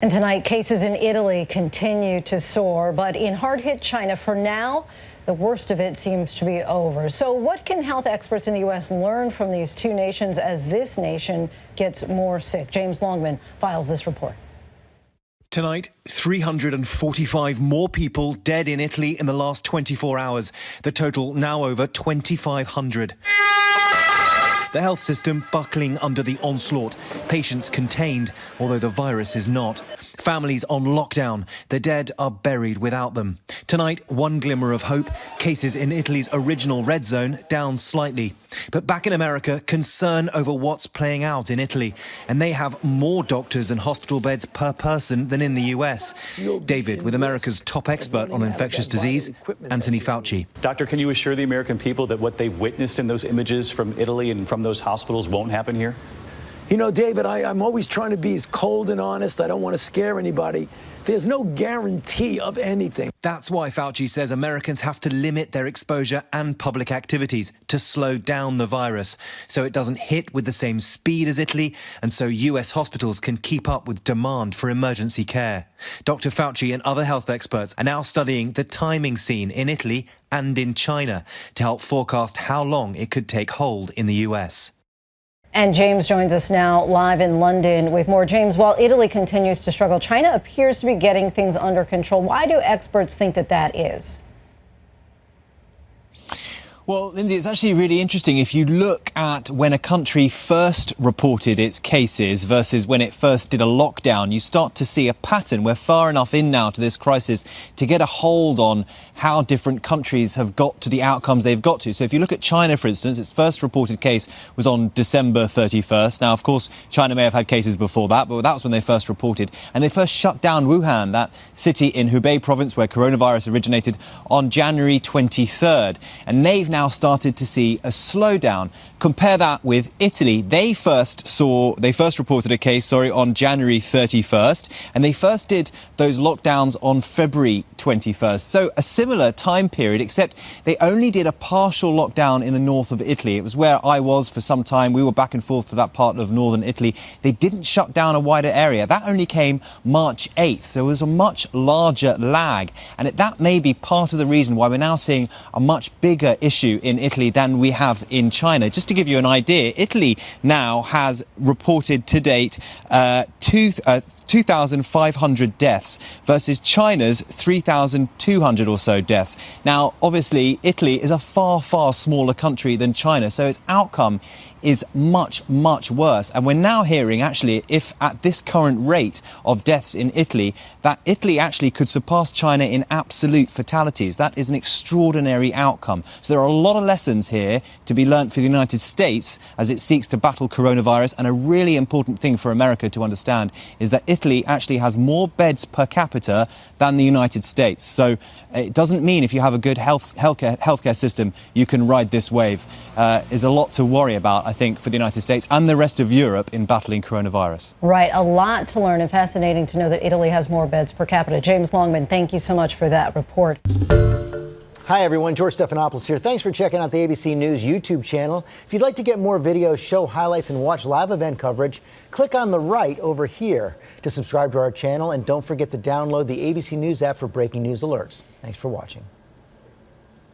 And tonight, cases in Italy continue to soar, but in hard-hit China, for now, the worst of it seems to be over. So what can health experts in the U.S. learn from these two nations as this nation gets more sick? James Longman files this report. Tonight, 345 more people dead in Italy in the last 24 hours. The total now over 2,500. The health system buckling under the onslaught. Patients contained, although the virus is not. Families on lockdown. The dead are buried without them. Tonight, one glimmer of hope. Cases in Italy's original red zone down slightly. But back in America, concern over what's playing out in Italy. And they have more doctors and hospital beds per person than in the US. David, with America's top expert on infectious disease, Anthony Fauci. Doctor, can you assure the American people that what they've witnessed in those images from Italy and from those hospitals won't happen here? You know, David, I'm always trying to be as cold and honest. I don't want to scare anybody. There's no guarantee of anything. That's why Fauci says Americans have to limit their exposure and public activities to slow down the virus so it doesn't hit with the same speed as Italy and so US hospitals can keep up with demand for emergency care. Dr. Fauci and other health experts are now studying the timing scene in Italy and in China to help forecast how long it could take hold in the US. And James joins us now live in London with more. James, while Italy continues to struggle, China appears to be getting things under control. Why do experts think that that is? Well, Lindsay, it's actually really interesting. If you look at when a country first reported its cases versus when it first did a lockdown, you start to see a pattern. We're far enough in now to this crisis to get a hold on how different countries have got to the outcomes they've got to. So if you look at China, for instance, its first reported case was on December 31st. Now, of course, China may have had cases before that, but that was when they first reported. And they first shut down Wuhan, that city in Hubei province where coronavirus originated, on January 23rd. And they've now started to see a slowdown. Compare that with Italy. They first reported a case, on January 31st, and they first did those lockdowns on February 21st. So a similar time period, except they only did a partial lockdown in the north of Italy. It was where I was for some time. We were back and forth to that part of northern Italy. They didn't shut down a wider area. That only came March 8th. There was a much larger lag, and that may be part of the reason why we're now seeing a much bigger issue in Italy than we have in China. Just to give you an idea, Italy now has reported to date 2,500 deaths versus China's 3,200 or so deaths. Now, obviously, Italy is a far, far smaller country than China, so its outcome is much, much worse. And we're now hearing, actually, if at this current rate of deaths in Italy, that Italy actually could surpass China in absolute fatalities. That is an extraordinary outcome. So there are a lot of lessons here to be learnt for the United States as it seeks to battle coronavirus. And a really important thing for America to understand is that Italy actually has more beds per capita than the United States. So it doesn't mean if you have a good healthcare system, you can ride this wave. There's a lot to worry about, I think, for the United States and the rest of Europe in battling coronavirus. Right. A lot to learn, and fascinating to know that Italy has more beds per capita. James Longman, thank you so much for that report. Hi, everyone. George Stephanopoulos here. Thanks for checking out the ABC News YouTube channel. If you'd like to get more videos, show highlights, and watch live event coverage, click on the right over here to subscribe to our channel. And don't forget to download the ABC News app for breaking news alerts. Thanks for watching.